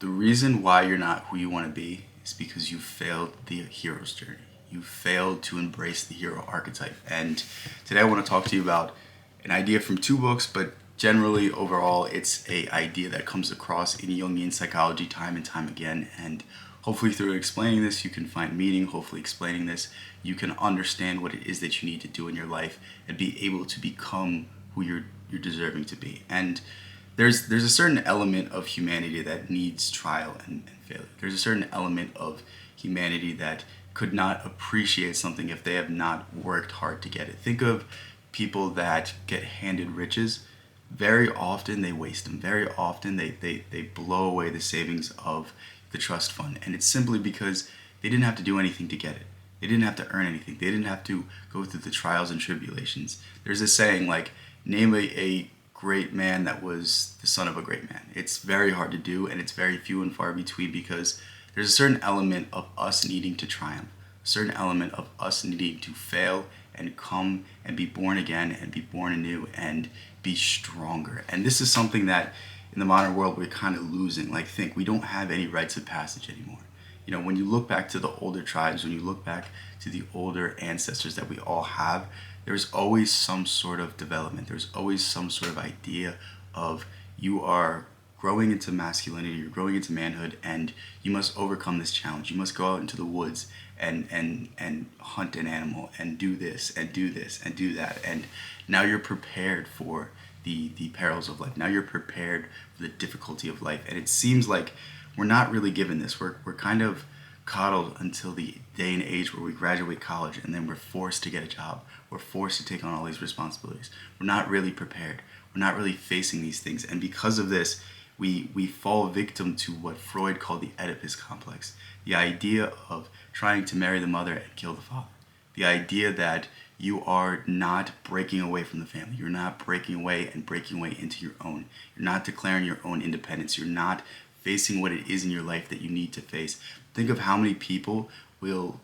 The reason why you're not who you want to be is because you failed the hero's journey. You failed to embrace the hero archetype. And today I want to talk to you about an idea from two books, but generally overall it's a idea that comes across in Jungian psychology time and time again. And hopefully through explaining this you can find meaning. Hopefully explaining this you can understand what it is that you need to do in your life and be able to become who you're deserving to be. And there's a certain element of humanity that needs trial and failure. There's a certain element of humanity that could not appreciate something if they have not worked hard to get it. Think of people that get handed riches. Very often they waste them. Very often they blow away the savings of the trust fund. And it's simply because they didn't have to do anything to get it. They didn't have to earn anything. They didn't have to go through the trials and tribulations. There's a saying like, name a great man that was the son of a great man. It's very hard to do, and it's very few and far between because there's a certain element of us needing to triumph, a certain element of us needing to fail and come and be born again and be born anew and be stronger. And this is something that in the modern world we're kind of losing. Like, think we don't have any rites of passage anymore. You know, when you look back to the older tribes, when you look back to the older ancestors that we all have, there's always some sort of development. There's always some sort of idea of you are growing into masculinity, you're growing into manhood, and you must overcome this challenge. You must go out into the woods and hunt an animal and do this and do this and do that. And now you're prepared for the perils of life. Now you're prepared for the difficulty of life. And it seems like we're not really given this. We're kind of coddled until the day and age where we graduate college and then we're forced to get a job. We're forced to take on all these responsibilities. We're not really prepared. We're not really facing these things. And because of this, we fall victim to what Freud called the Oedipus complex. The idea of trying to marry the mother and kill the father. The idea that you are not breaking away from the family. You're not breaking away and breaking away into your own. You're not declaring your own independence. You're not facing what it is in your life that you need to face. Think of how many people will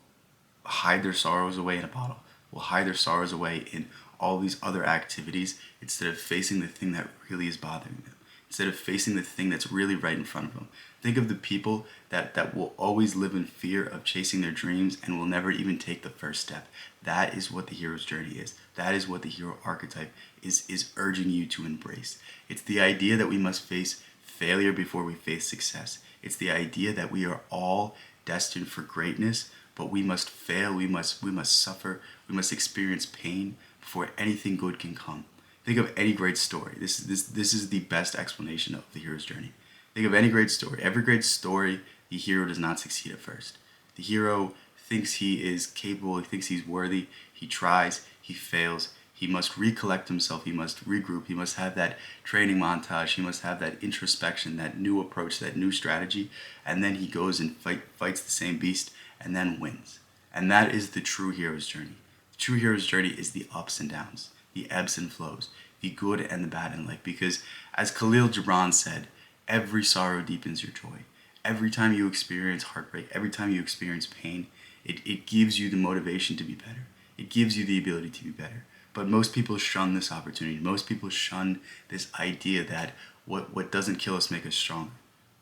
hide their sorrows away in a bottle, will hide their sorrows away in all these other activities instead of facing the thing that really is bothering them, instead of facing the thing that's really right in front of them. Think of the people that will always live in fear of chasing their dreams and will never even take the first step. That is what the hero's journey is. That is what the hero archetype is urging you to embrace. It's the idea that we must face failure before we face success. It's the idea that we are all destined for greatness, but we must fail, we must suffer, we must experience pain before anything good can come. Think of any great story. This is the best explanation of the hero's journey. Think of any great story. Every great story, the hero does not succeed at first. The hero thinks he is capable, he thinks he's worthy, he tries, he fails, he must recollect himself, he must regroup, he must have that training montage, he must have that introspection, that new approach, that new strategy, and then he goes and fights the same beast and then wins. And that is the true hero's journey. The true hero's journey is the ups and downs, the ebbs and flows, the good and the bad in life. Because as Khalil Gibran said, every sorrow deepens your joy. Every time you experience heartbreak, every time you experience pain, it gives you the motivation to be better. It gives you the ability to be better. But most people shun this opportunity. Most people shun this idea that what doesn't kill us makes us stronger.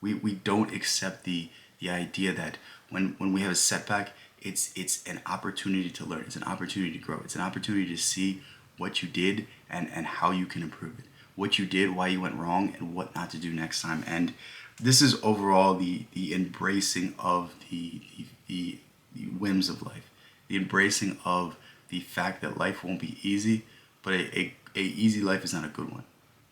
We don't accept the idea that when we have a setback, it's an opportunity to learn. It's an opportunity to grow. It's an opportunity to see what you did and how you can improve it. What you did, why you went wrong, and what not to do next time. And this is overall the embracing of the whims of life, the embracing of the fact that life won't be easy, but a easy life is not a good one.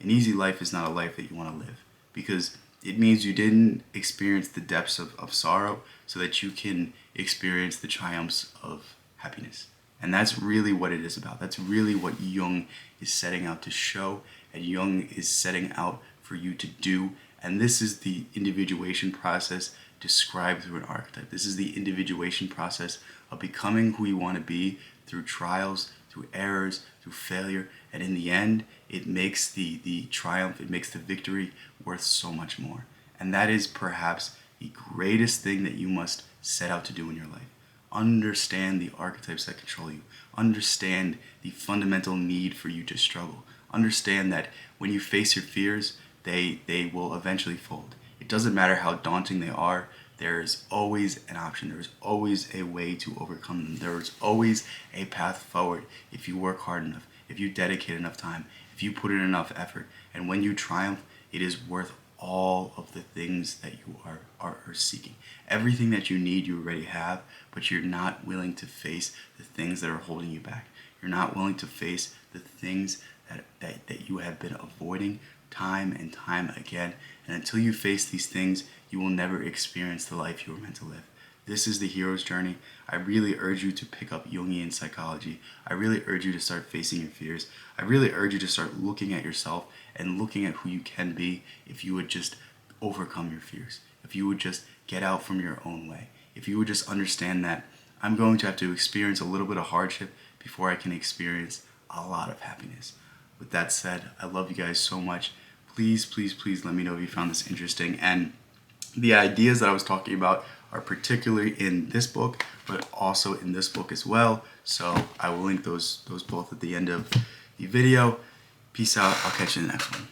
An easy life is not a life that you want to live because it means you didn't experience the depths of sorrow so that you can experience the triumphs of happiness. And that's really what it is about. That's really what Jung is setting out to show, and Jung is setting out for you to do. And this is the individuation process described through an archetype. This is the individuation process of becoming who you want to be through trials, through errors, through failure. And in the end, it makes the triumph, it makes the victory worth so much more. And that is perhaps the greatest thing that you must set out to do in your life. Understand the archetypes that control you. Understand the fundamental need for you to struggle. Understand that when you face your fears, they will eventually fold. It doesn't matter how daunting they are. There is always an option. There is always a way to overcome them. There is always a path forward if you work hard enough, if you dedicate enough time, if you put in enough effort. And when you triumph, it is worth all of the things that you are seeking. Everything that you need, you already have, but you're not willing to face the things that are holding you back. You're not willing to face the things that you have been avoiding time and time again. And until you face these things, you will never experience the life you were meant to live. This is the hero's journey. I really urge you to pick up Jungian psychology. I really urge you to start facing your fears. I really urge you to start looking at yourself and looking at who you can be if you would just overcome your fears. If you would just get out from your own way. If you would just understand that I'm going to have to experience a little bit of hardship before I can experience a lot of happiness. With that said, I love you guys so much. Please, please, please let me know if you found this interesting. And the ideas that I was talking about are particularly in this book, but also in this book as well. So I will link those both at the end of the video. Peace out. I'll catch you in the next one.